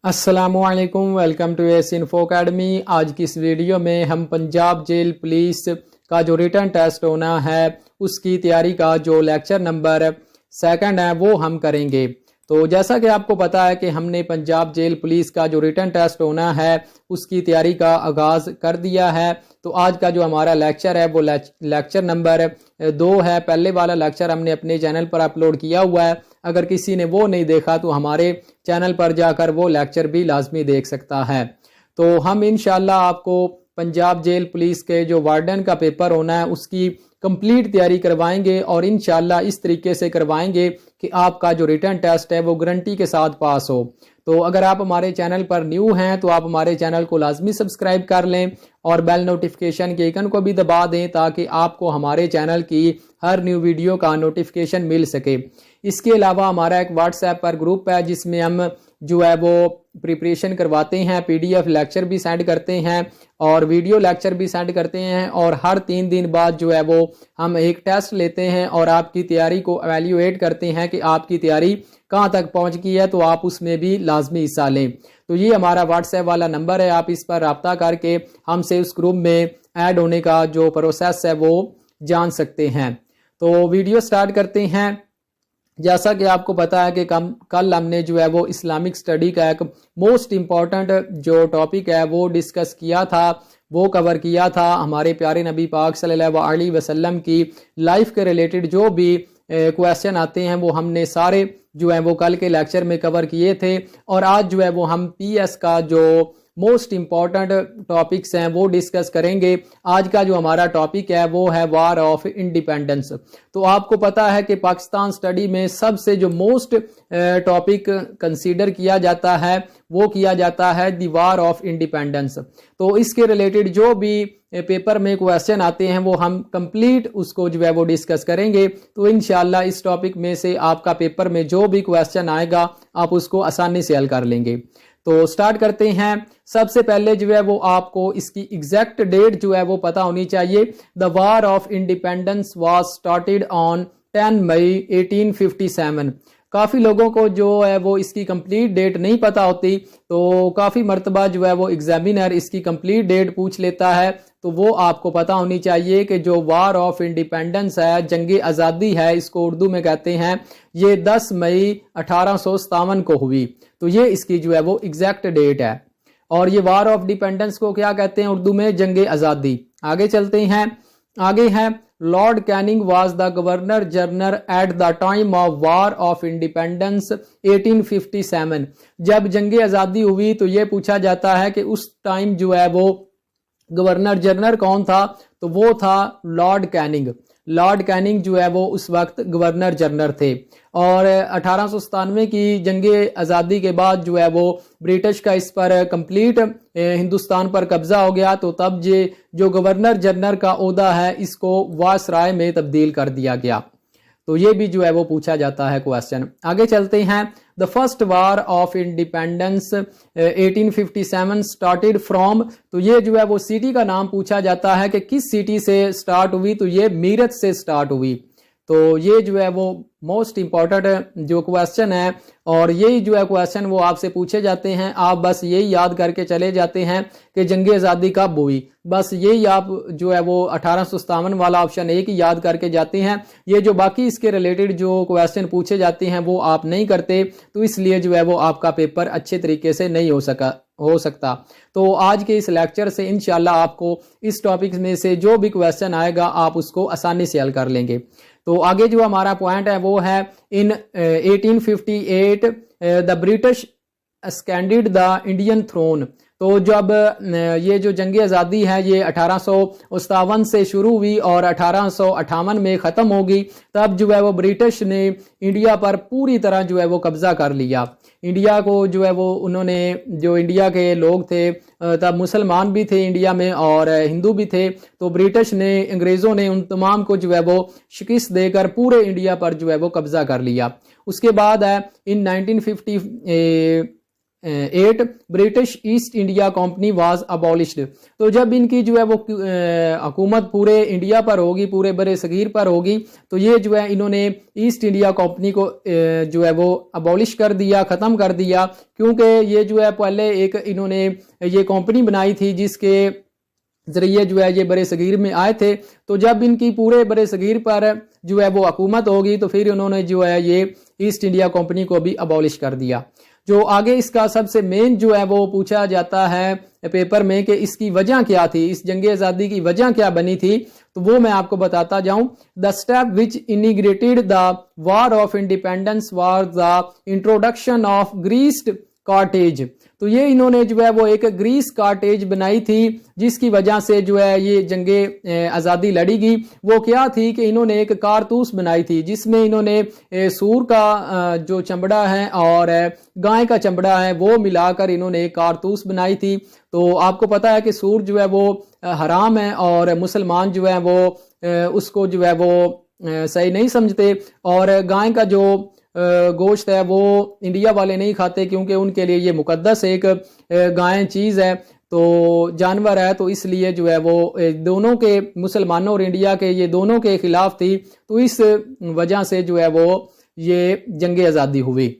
अस्सलामुअलैकुम, welcome to S Info Academy. आज की इस वीडियो में हम पंजाब जेल पुलिस का जो रिटन टेस्ट होना है उसकी तैयारी का जो लेक्चर नंबर 2 है वो हम करेंगे। तो जैसा कि आपको पता है कि हमने पंजाब जेल पुलिस का जो रिटन टेस्ट होना है उसकी तैयारी का आगाज़ कर दिया है। तो आज का जो हमारा लेक्चर है वो लेक्चर नंबर 2 है। पहले वाला लेक्चर हमने अपने चैनल पर अपलोड किया हुआ है। अगर किसी ने वो नहीं देखा तो हमारे चैनल पर जाकर वो लेक्चर भी लाजमी देख सकता है। तो हम इंशाल्लाह आपको पंजाब जेल पुलिस के जो वार्डन का पेपर होना है उसकी कंप्लीट तैयारी करवाएंगे और इंशाल्लाह इस तरीके से करवाएंगे कि आपका जो रिटन टेस्ट है वो गारंटी के साथ पास हो। तो अगर आप हमारे चैनल पर न्यू हैं तो आप हमारे चैनल को लाजमी सब्सक्राइब कर लें और बेल नोटिफिकेशन के आइकन को भी दबा दें ताकि आपको हमारे चैनल की हर न्यू वीडियो का नोटिफिकेशन मिल सके। इसके अलावा हमारा एक व्हाट्सएप पर ग्रुप है जिसमें हम जो है वो प्रिपरेशन करवाते हैं, पीडीएफ लेक्चर भी सेंड करते हैं और वीडियो लेक्चर भी सेंड करते हैं और हर 3 दिन बाद जो है वो हम एक टेस्ट लेते हैं और आपकी तैयारी को एवेल्युएट करते हैं कि आपकी तैयारी कहाँ तक पहुँच गई है, तो आप उसमें भी लाजमी हिस्सा लें। तो ये हमारा व्हाट्सएप वाला नंबर है, आप इस पर रब्ता करके हमसे उस ग्रुप में ऐड होने का जो प्रोसेस है वो जान सकते हैं। तो वीडियो स्टार्ट करते हैं। जैसा कि आपको पता है कि कल हमने जो है वो इस्लामिक स्टडी का एक मोस्ट इम्पॉर्टेंट जो टॉपिक है वो डिस्कस किया था, वो कवर किया था। हमारे प्यारे नबी पाक सल्लल्लाहु अलैहि वसल्लम की लाइफ के रिलेटेड जो भी क्वेश्चन आते हैं वो हमने सारे जो है वो कल के लेक्चर में कवर किए थे और आज जो है वो हम पीएस का जो मोस्ट इम्पॉर्टेंट टॉपिक्स हैं वो डिस्कस करेंगे। आज का जो हमारा टॉपिक है वो है वार ऑफ इंडिपेंडेंस। तो आपको पता है कि पाकिस्तान स्टडी में सबसे जो मोस्ट टॉपिक कंसीडर किया जाता है वो किया जाता है दी वार ऑफ इंडिपेंडेंस। तो इसके रिलेटेड जो भी पेपर में क्वेश्चन आते हैं वो हम कंप्लीट उसको जो है वो डिस्कस करेंगे। तो इंशाल्लाह इस टॉपिक में से आपका पेपर में जो भी क्वेश्चन आएगा आप उसको आसानी से हल कर लेंगे। तो स्टार्ट करते हैं। सबसे पहले जो है वो आपको इसकी एग्जैक्ट डेट जो है वो पता होनी चाहिए। The war of independence was started on 10 मई 1857। काफ़ी लोगों को जो है वो इसकी कंप्लीट डेट नहीं पता होती, तो काफ़ी मर्तबा जो है वो एग्जामिनर इसकी कंप्लीट डेट पूछ लेता है। तो वो आपको पता होनी चाहिए कि जो वार ऑफ इंडिपेंडेंस है, जंग आज़ादी है, इसको उर्दू में कहते हैं, ये 10 मई 1857 को हुई। तो ये इसकी जो है वो एग्जैक्ट डेट है। और ये वार ऑफ डिपेंडेंस को क्या कहते हैं उर्दू में? जंग आज़ादी। आगे चलते हैं। आगे है Lord Canning was the governor general at the time of war of independence 1857। जब जंग आज़ादी हुई तो ये पूछा जाता है कि उस टाइम जो है वो गवर्नर जनरल कौन था? तो वो था लॉर्ड कैनिंग। लॉर्ड कैनिंग जो है वो उस वक्त गवर्नर जनरल थे। और 1897 की जंग आज़ादी के बाद जो है वो ब्रिटिश का इस पर कंप्लीट हिंदुस्तान पर कब्जा हो गया। तो तब ये जो गवर्नर जनरल का ओहदा है इसको वायसराय में तब्दील कर दिया गया। तो ये भी जो है वो पूछा जाता है क्वेश्चन। आगे चलते हैं। The first war of independence 1857 started from. तो ये जो है वो सिटी का नाम पूछा जाता है कि किस सिटी से स्टार्ट हुई? तो ये मीरत से स्टार्ट हुई। तो ये जो है वो मोस्ट इम्पॉर्टेंट जो क्वेश्चन है और यही जो है क्वेश्चन वो आपसे पूछे जाते हैं। आप बस यही याद करके चले जाते हैं कि जंग आज़ादी कब हुई, बस यही आप जो है वो 1857 वाला ऑप्शन एक ही याद करके जाते हैं। ये जो बाकी इसके रिलेटेड जो क्वेश्चन पूछे जाते हैं वो आप नहीं करते, तो इसलिए जो है वो आपका पेपर अच्छे तरीके से नहीं हो सकता। तो आज के इस लेक्चर से इंशाल्लाह आपको इस टॉपिक में से जो भी क्वेश्चन आएगा आप उसको आसानी से हल कर लेंगे। तो आगे जो हमारा पॉइंट है वो है in 1858 the British ascended the Indian throne. तो जब ये जो जंग आज़ादी है ये 1857 से शुरू हुई और 1858 में ख़त्म होगी, तब जो है वो ब्रिटिश ने इंडिया पर पूरी तरह जो है वो कब्ज़ा कर लिया। इंडिया को जो है वो उन्होंने, जो इंडिया के लोग थे तब मुसलमान भी थे इंडिया में और हिंदू भी थे, तो ब्रिटिश ने, अंग्रेज़ों ने उन तमाम को जो है वो शिकस्त देकर पूरे इंडिया पर जो है वो कब्ज़ा कर लिया। उसके बाद है इन 1950 8 British east India company was abolished. तो जब इनकी जो है वो हुकूमत पूरे इंडिया पर होगी, पूरे बरे सगीर पर होगी, तो ये जो है इन्होंने ईस्ट इंडिया कंपनी को जो है वो अबॉलिश कर दिया, ख़त्म कर दिया। क्योंकि ये जो है पहले एक इन्होंने ये कंपनी बनाई थी जिसके जरिए जो है ये बरे सगीर में आए थे। तो जब इनकी पूरे बरे सगीर पर जो है वो हुकूमत होगी तो फिर उन्होंने जो है ये ईस्ट इंडिया कंपनी को भी अबॉलिश कर दिया। जो आगे इसका सबसे मेन जो है वो पूछा जाता है पेपर में कि इसकी वजह क्या थी, इस जंग आज़ादी की वजह क्या बनी थी, तो वो मैं आपको बताता जाऊं। द स्टेप विच इनिग्रेटेड the war of independence was the introduction of greased cartridge. तो ये इन्होंने जो है वो एक ग्रीस कार्टेज बनाई थी जिसकी वजह से जो है ये जंगे आज़ादी लड़ी गई। वो क्या थी कि इन्होंने एक कारतूस बनाई थी जिसमें इन्होंने सूर का जो चमड़ा है और गाय का चमड़ा है वो मिलाकर इन्होंने एक कारतूस बनाई थी। तो आपको पता है कि सूर जो है वो हराम है और मुसलमान जो है वो उसको जो है वो सही नहीं समझते, और गाय का जो गोश्त है वो इंडिया वाले नहीं खाते क्योंकि उनके लिए ये मुकद्दस एक गाय चीज़ है, तो जानवर है। तो इसलिए जो है वो दोनों के, मुसलमानों और इंडिया के, ये दोनों के खिलाफ थी। तो इस वजह से जो है वो ये जंग आज़ादी हुई।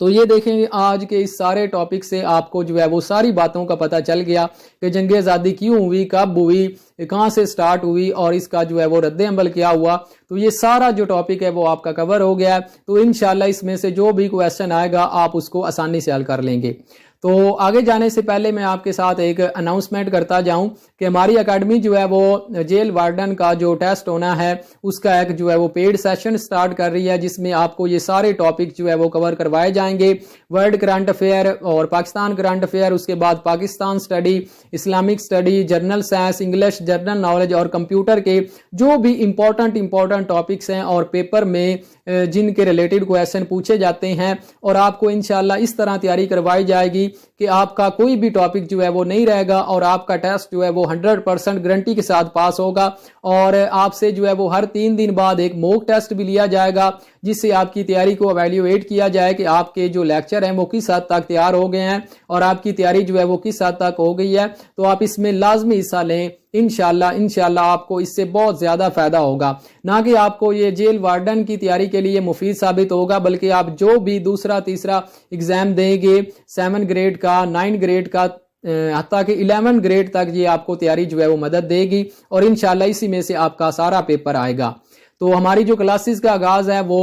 तो ये देखें आज के इस सारे टॉपिक से आपको जो है वो सारी बातों का पता चल गया कि जंग आज़ादी क्यों हुई, कब हुई, कहाँ से स्टार्ट हुई और इसका जो है वो रद्द अमल क्या हुआ। तो ये सारा जो टॉपिक है वो आपका कवर हो गया है। तो इंशाल्लाह इसमें से जो भी क्वेश्चन आएगा आप उसको आसानी से हल कर लेंगे। तो आगे जाने से पहले मैं आपके साथ एक अनाउंसमेंट करता जाऊं कि हमारी एकेडमी जो है वो जेल वार्डन का जो टेस्ट होना है उसका एक जो है वो पेड सेशन स्टार्ट कर रही है, जिसमें आपको ये सारे टॉपिक जो है वो कवर करवाए जाएंगे। वर्ल्ड करंट अफेयर और पाकिस्तान करंट अफेयर, उसके बाद Pakistan study, Islamic study, journal science, English, general knowledge और कंप्यूटर के जो भी इंपॉर्टेंट टॉपिक्स हैं और पेपर में जिनके रिलेटेड क्वेश्चन पूछे जाते हैं, और आपको इंशाल्लाह इस तरह तैयारी करवाई जाएगी कि आपका कोई भी टॉपिक जो है वो नहीं रहेगा और आपका टेस्ट जो है वो 100% गारंटी के साथ पास होगा। और आपसे जो है वो हर 3 दिन बाद एक मॉक टेस्ट भी लिया जाएगा जिससे आपकी तैयारी को एवेल्युएट किया जाए कि आपके जो लेक्चर हैं वो किस हद तक तैयार हो गए हैं और आपकी तैयारी जो है वो किस हद तक हो गई है। तो आप इसमें लाजमी हिस्सा लें। इंशाल्लाह आपको इससे बहुत ज़्यादा फ़ायदा होगा। ना कि आपको ये जेल वार्डन की तैयारी के लिए मुफीद साबित होगा, बल्कि आप जो भी दूसरा तीसरा एग्ज़ाम देंगे 7 ग्रेड का, 9 ग्रेड का, हत्ता कि 11 ग्रेड तक ये आपको तैयारी जो है वो मदद देगी और इंशाल्लाह इसी में से आपका सारा पेपर आएगा। तो हमारी जो क्लासेस का आगाज़ है वो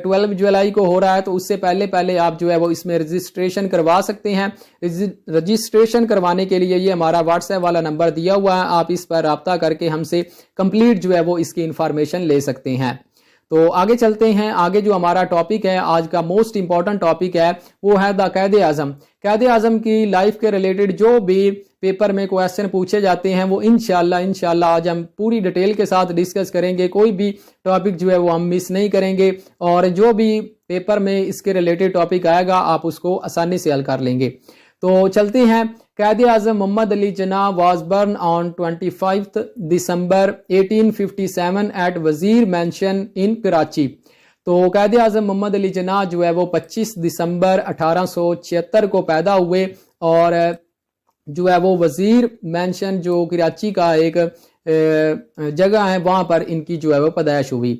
12 जुलाई को हो रहा है। तो उससे पहले आप जो है वो इसमें रजिस्ट्रेशन करवा सकते हैं। रजिस्ट्रेशन करवाने के लिए ये हमारा व्हाट्सएप वाला नंबर दिया हुआ है, आप इस पर रब्ता करके हमसे कंप्लीट जो है वो इसकी इंफॉर्मेशन ले सकते हैं। तो आगे चलते हैं। आगे जो हमारा टॉपिक है आज का मोस्ट इंपॉर्टेंट टॉपिक है वो है द कैद आज़म। कैद आज़म की लाइफ के रिलेटेड जो भी पेपर में क्वेश्चन पूछे जाते हैं वो इंशाल्लाह आज हम पूरी डिटेल के साथ डिस्कस करेंगे। कोई भी टॉपिक जो है वो हम मिस नहीं करेंगे और जो भी पेपर में इसके रिलेटेड टॉपिक आएगा आप उसको आसानी से हल कर लेंगे। तो चलते हैं। Quaid Azam Mohammad Ali Jinnah was born on 25 December 1857 at Wazir mansion in Karachi. तो कैद आज़म मोहम्मद अली जिन्ना जो है वो 25 दिसंबर 1876 को पैदा हुए और जो है वो वजीर मैंशन जो कराची का एक जगह है वहाँ पर इनकी जो है वो पैदाइश हुई।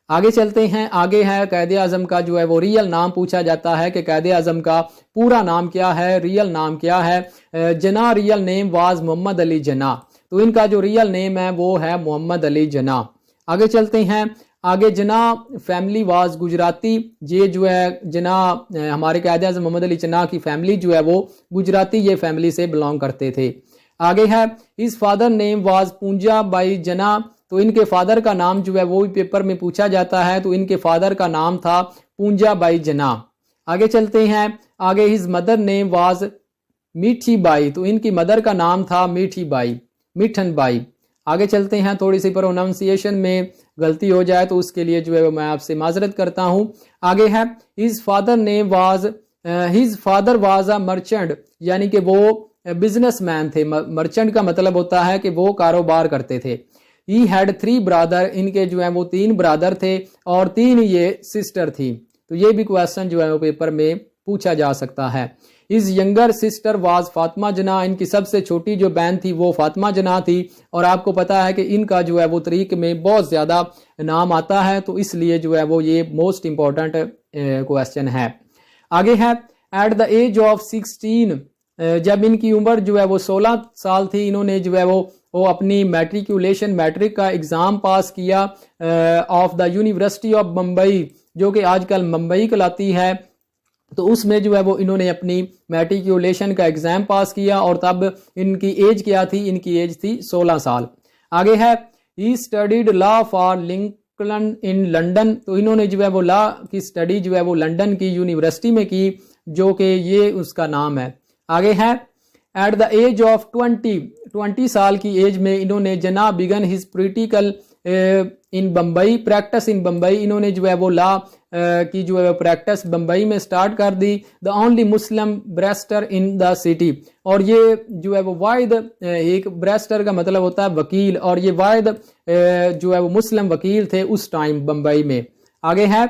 आगे चलते हैं। आगे है कैद आज़म का जो है वो रियल नाम पूछा जाता है कि कैद आज़म का पूरा नाम क्या है, रियल नाम क्या है। Jinnah real name was Mohammad Ali Jinnah. तो इनका जो रियल नेम है वो है मोहम्मद अली जिन्ना। आगे चलते हैं। आगे जिन्ना फैमिली वाज गुजराती। ये जो है जिन्ना हमारे कैद आज़म मोहम्मद अली जिन्ना की फैमिली जो है वो गुजराती ये फैमिली से बिलोंग करते थे। आगे है his father name was Poonja Bhai Jinnah. तो इनके फादर का नाम जो है वो भी पेपर में पूछा जाता है। तो इनके फादर का नाम था पूंजा बाई जिन्ना। आगे चलते हैं। आगे हिज मदर नेम वाज मीठी बाई। तो इनकी मदर का नाम था मीठी बाई, मिठन बाई। आगे चलते हैं। थोड़ी सी प्रोनाउंसिएशन में गलती हो जाए तो उसके लिए जो है मैं आपसे माजरत करता हूँ। आगे है his father name was, his father was a merchant, यानी कि वो बिजनेसमैन थे। मर्चेंट का मतलब होता है कि वो कारोबार करते थे। ही हैड 3 ब्रादर, इनके जो है वो 3 ब्रादर थे और 3 ये सिस्टर थी। तो ये भी क्वेश्चन जो है वो पेपर में पूछा जा सकता है। इस यंगर सिस्टर वाज फातिमा जना, इनकी सबसे छोटी जो बहन थी वो फातिमा जना थी। और आपको पता है कि इनका जो है वो तरीक में बहुत ज़्यादा नाम आता है, तो इसलिए जो है वो ये मोस्ट इम्पॉर्टेंट क्वेश्चन है। आगे है एट द एज ऑफ 16, जब इनकी उम्र जो है वो 16 साल थी, इन्होंने जो है वो अपनी मैट्रिकुलेशन मैट्रिक का एग्ज़ाम पास किया of the university of Bombay, जो कि आजकल मुंबई कहलाती है। तो उसमें जो है वो इन्होंने अपनी मैट्रिकुलेशन का एग्ज़ाम पास किया और तब इनकी एज क्या थी, इनकी एज थी 16 साल। आगे है he studied law for Lincoln in London, तो इन्होंने जो है वो लॉ की स्टडी जो है वो लंदन की यूनिवर्सिटी में की, जो कि ये उसका नाम है। आगे है एट द एज ऑफ 20 साल की एज में इन्होंने Jinnah began his political in Bombay practice in Bombay, इन्होंने जो है वो लॉ की जो है प्रैक्टिस बम्बई में स्टार्ट कर दी। The only Muslim barrister in the city, और ये जो है वो वाहिद, एक बैरिस्टर का मतलब होता है वकील, और ये वाहिद जो है वो मुस्लिम वकील थे उस टाइम बम्बई में। आगे है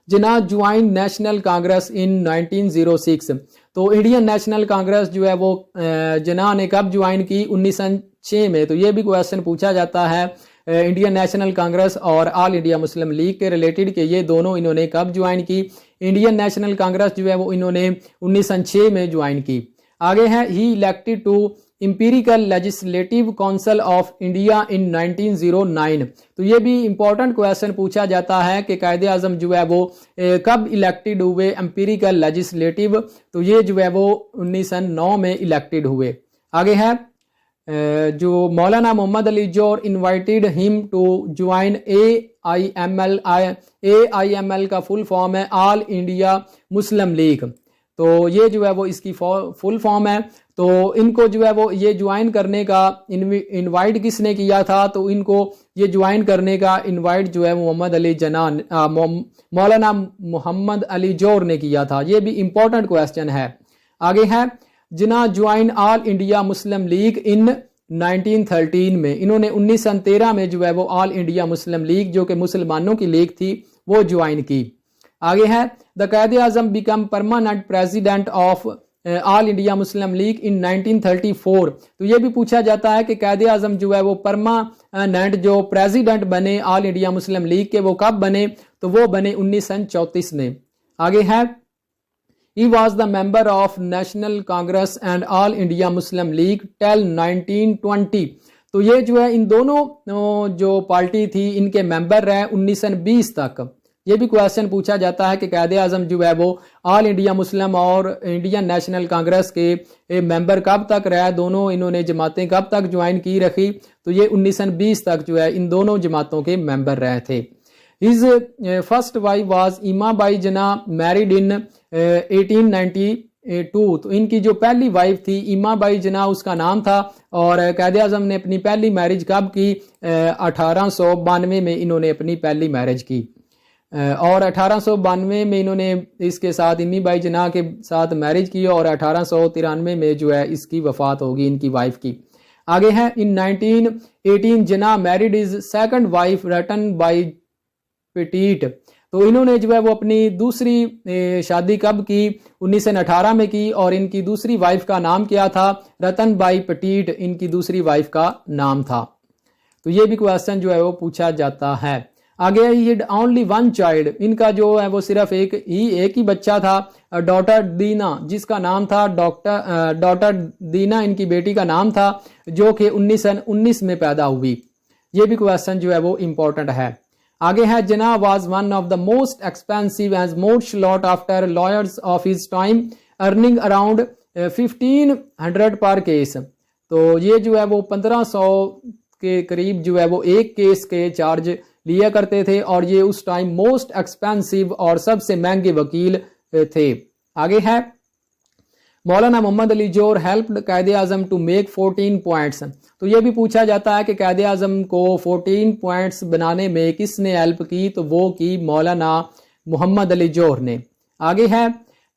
जना ज्वाइन नेशनल कांग्रेस इन 1906, तो इंडियन नेशनल कांग्रेस जो है वो जना ने कब ज्वाइन की, 1906 में। तो ये भी क्वेश्चन पूछा जाता है इंडियन नेशनल कांग्रेस और ऑल इंडिया मुस्लिम लीग के रिलेटेड कि ये दोनों इन्होंने कब ज्वाइन की। इंडियन नेशनल कांग्रेस जो है वो इन्होंने 1906 में ज्वाइन की। आगे है he elected to imperial legislative council of India in 1909, तो ये भी इंपॉर्टेंट क्वेश्चन पूछा जाता है कि कायदे आजम जो है वो कब इलेक्टेड हुए एम्पीरिकल लेजिस्लेटिव, तो ये जो है वो 1909 में इलेक्टेड हुए। आगे है जो Maulana Mohammad Ali Jauhar invited him to join AIML, AIML का फुल फॉर्म है ऑल इंडिया मुस्लिम लीग, तो ये जो है वो इसकी फुल फॉर्म है। तो इनको जो है वो ये ज्वाइन करने का इनवाइट किसने किया था, तो इनको ये ज्वाइन करने का इनवाइट जो है मोहम्मद अली जना मौलाना मोहम्मद अली जोहर ने किया था। ये भी इंपॉर्टेंट क्वेश्चन है। आगे है Jinnah join All India Muslim League in 1913 में, इन्होंने 1913 में जो है वो ऑल इंडिया मुस्लिम लीग जो कि मुसलमानों की लीग थी वो ज्वाइन की। आगे है the Quaid Azam became permanent president of All India Muslim League in 1934, तो ये भी पूछा जाता है कि कायदे आजम जो है वो परमानेंट जो प्रेसिडेंट बने ऑल इंडिया मुस्लिम लीग के वो कब बने, तो वो बने 1934 में। आगे है He was the member of National Congress and All India Muslim League till 1920, तो ये जो है इन दोनों जो पार्टी थी इनके मेंबर रहे 1920 तक। ये भी क्वेश्चन पूछा जाता है कि कायदे आजम जो है वो ऑल इंडिया मुस्लिम और इंडियन नेशनल कांग्रेस के मेंबर कब तक रहे, दोनों इन्होंने जमातें कब तक ज्वाइन की रखी, तो ये 1920 तक जो है इन दोनों जमातों के मेंबर रहे थे। His first wife was इमा बाई जना मैरिड इन 1892, तो इनकी जो पहली वाइफ थी इमा बाई जना उसका नाम था, और कायदे आजम ने अपनी पहली मैरिज कब की, 1892 में इन्होंने अपनी पहली मैरिज की, और 1892 में इन्होंने इसके साथ इमी बाई जना के साथ मैरिज की, और 1893 में जो है इसकी वफात होगी इनकी वाइफ की। आगे है in 1918 Jinnah married his second wife Rattan Bai Petit, तो इन्होंने जो है वो अपनी दूसरी शादी कब की, 1918 में की, और इनकी दूसरी वाइफ का नाम क्या था, रतन बाई पेटीट इनकी दूसरी वाइफ का नाम था। तो ये भी क्वेश्चन जो है वो पूछा जाता है। आगे ही ओनली वन चाइल्ड, इनका जो है वो सिर्फ एक ही बच्चा था, डॉटर दीना जिसका नाम था डॉटर दीना इनकी बेटी का नाम था, जो कि 1919 में पैदा हुई। ये भी क्वेश्चन जो है वो इम्पोर्टेंट है। आगे है Jinnah was one of the most expensive as most sought after lawyers of his time earning around 1500 per case, तो ये जो है वो 1500 के करीब जो है वो एक केस के चार्ज लिया करते थे, और ये उस टाइम मोस्ट एक्सपेंसिव और सबसे महंगे वकील थे। आगे है मौलाना मोहम्मद अली जोहर हेल्प्ड कायदे आजम टू मेक 14 पॉइंट्स, तो ये भी पूछा जाता है कि कायदे आजम को 14 पॉइंट्स बनाने में किसने हेल्प की, तो वो की मौलाना मोहम्मद अली जोहर ने। आगे है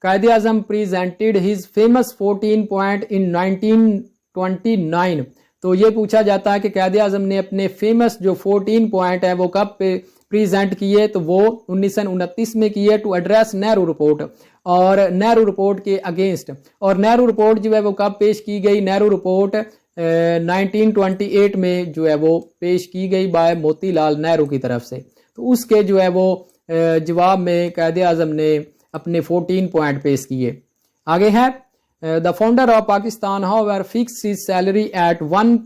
Quaid Azam presented his famous 14 point in 1929, तो ये पूछा जाता है कि कायदे आजम ने अपने फेमस जो 14 पॉइंट है वो कब प्रेजेंट किए, तो वो 1929 में किए टू एड्रेस नेहरू रिपोर्ट, और नेहरू रिपोर्ट के अगेंस्ट। और नेहरू रिपोर्ट जो है वो कब पेश की गई, नेहरू रिपोर्ट 1928 में जो है वो पेश की गई बाय मोतीलाल नेहरू की तरफ से। तो उसके जो है वो जवाब में कायदे आजम ने अपने 14 पॉइंट पेश किए। आगे है the founder of Pakistan however fix his salary at ₹1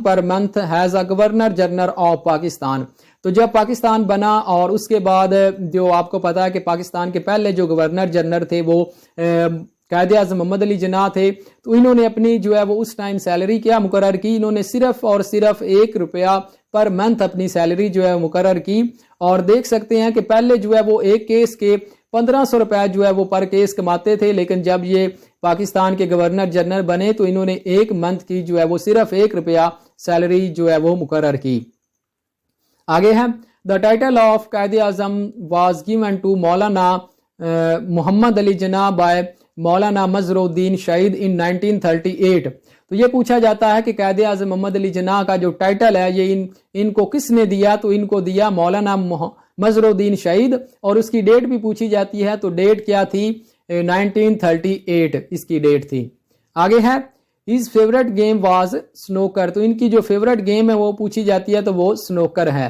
per month has a governor general of Pakistan. तो जब पाकिस्तान बना और उसके बाद जो आपको पता है कि पाकिस्तान के पहले जो गवर्नर जनरल थे वो कायदे आज़म मोहम्मद अली जिन्ना थे। तो इन्होंने अपनी जो है वो उस टाइम सैलरी क्या मुकर्रर की, इन्होंने सिर्फ और सिर्फ ₹1 पर मंथ अपनी सैलरी जो है मुकर्रर की। और देख सकते हैं कि पहले जो है वो एक केस के ₹1500 जो है वो पर केस कमाते थे, लेकिन जब ये पाकिस्तान के गवर्नर जनरल बने तो इन्होंने एक मंथ की जो है वो सिर्फ ₹1 सैलरी जो है वो मुकर्रर की। आगे है the title of Quaid-e Azam was given to Maulana Mohammad Ali Jinnah bye मौलाना मजरुद्दीन शहीद इन 1938। तो ये पूछा जाता है कि कायदे आजम मोहम्मद अली जिन्ना का जो टाइटल है ये इनको किसने दिया, तो इनको दिया मौलाना मजरुद्दीन शहीद। और उसकी डेट भी पूछी जाती है, तो डेट क्या थी, 1938 इसकी डेट थी। आगे है his favourite game was snooker. तो इनकी जो फेवरेट गेम है वो पूछी जाती है, तो वो स्नोकर है।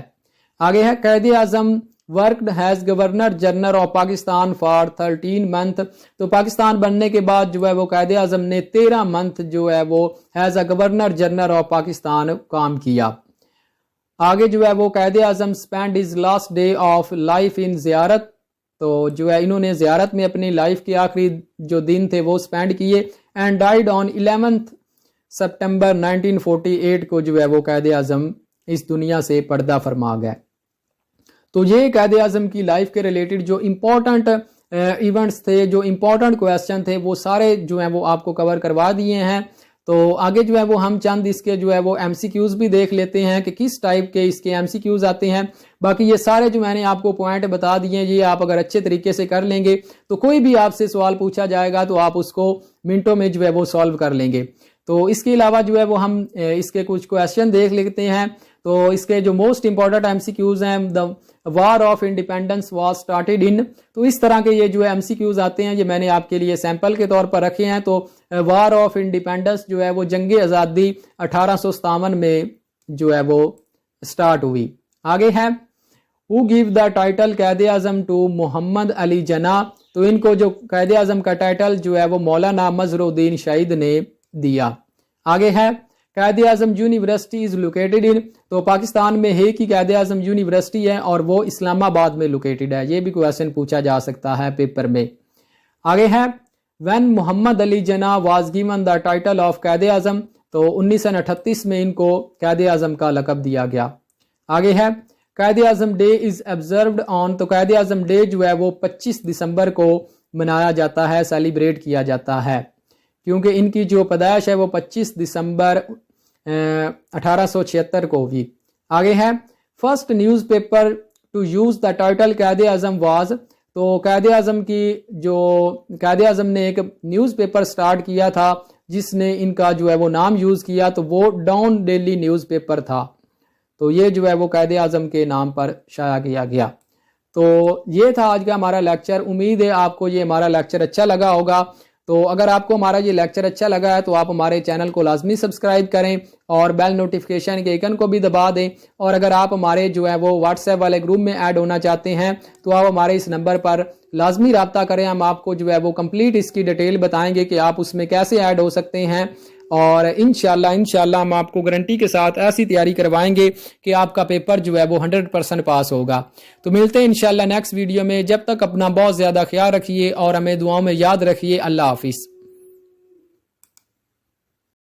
आगे है Quaid Azam worked as governor general of Pakistan for 13 month. तो पाकिस्तान बनने के बाद जो है वो कायदे आजम ने 13 मंथ जो है वो as a governor general of Pakistan काम किया। आगे जो है वो Quaid Azam spend his last day of life in Ziarat. तो जो है इन्होंने ज़ियारत में अपनी लाइफ के आखिरी जो दिन थे वो स्पेंड किए। एंड डाइड ऑन 11 सितंबर 1948 को जो है वो कायदे आजम इस दुनिया से पर्दा फरमा गए। तो ये कायदे आजम की लाइफ के रिलेटेड जो इम्पोर्टेंट इवेंट्स थे, जो इम्पोर्टेंट क्वेश्चन थे, वो सारे जो हैं वो आपको कवर करवा दिए हैं। तो आगे जो है वो हम चंद इसके जो है वो MCQs भी देख लेते हैं कि किस टाइप के इसके MCQs आते हैं। बाकी ये सारे जो मैंने आपको पॉइंट बता दिए ये आप अगर अच्छे तरीके से कर लेंगे तो कोई भी आपसे सवाल पूछा जाएगा तो आप उसको मिनटों में जो है वो सॉल्व कर लेंगे। तो इसके अलावा जो है वो हम इसके कुछ क्वेश्चन देख लेते हैं। तो इसके जो मोस्ट इंपॉर्टेंट MCQs हैं, the war of independence was started in. तो इस तरह के ये जो MCQs आते हैं ये मैंने आपके लिए सैंपल के तौर पर रखे हैं। तो वार ऑफ इंडिपेंडेंस जो है वो जंग आज़ादी 1857 में जो है वो स्टार्ट हुई। आगे है who give the title Quaid-e Azam to Mohammad Ali Jinnah. तो इनको जो कायदे आजम का टाइटल जो है वो मौलाना मजरुद्दीन शहीद ने दिया। आगे है कायदे आजम यूनिवर्सिटी इज लोकेटेड इन। तो पाकिस्तान में है कि कायदे आजम यूनिवर्सिटी है और वो इस्लामाबाद में लोकेटेड है। ये भी क्वेश्चन पूछा जा सकता है पेपर में। आगे है when Mohammad Ali Jinnah was given the title of Quaid-e Azam. तो 1938 में इनको कायदे आजम का लक़ब दिया गया। आगे है कायदे आजम डे इज ऑब्जर्व्ड ऑन। तो कायदे आजम डे जो है वो 25 दिसंबर को मनाया जाता है, सेलिब्रेट किया जाता है, क्योंकि इनकी जो पैदाइश है वो 25 दिसंबर 1876 को हुई। आगे है first newspaper to use the title Quaid-e Azam was. तो कायदे आजम की जो कायदे आजम ने एक न्यूज़पेपर स्टार्ट किया था जिसने इनका जो है वो नाम यूज किया, तो वो डॉन डेली न्यूज़पेपर था। तो ये जो है वो कायदे आजम के नाम पर शाया किया गया। तो ये था आज का हमारा लेक्चर। उम्मीद है आपको ये हमारा लेक्चर अच्छा लगा होगा। तो अगर आपको हमारा ये लेक्चर अच्छा लगा है तो आप हमारे चैनल को लाजमी सब्सक्राइब करें और बेल नोटिफिकेशन के आइकन को भी दबा दें। और अगर आप हमारे जो है वो व्हाट्सएप वाले ग्रुप में ऐड होना चाहते हैं तो आप हमारे इस नंबर पर लाजमी रब्ता करें। हम आपको जो है वो कंप्लीट इसकी डिटेल बताएंगे कि आप उसमें कैसे ऐड हो सकते हैं। और इंशाल्लाह हम आपको गारंटी के साथ ऐसी तैयारी करवाएंगे कि आपका पेपर जो है वो 100% पास होगा। तो मिलते हैं इंशाल्लाह नेक्स्ट वीडियो में। जब तक अपना बहुत ज़्यादा ख्याल रखिए और हमें दुआओं में याद रखिए। अल्लाह हाफिज़।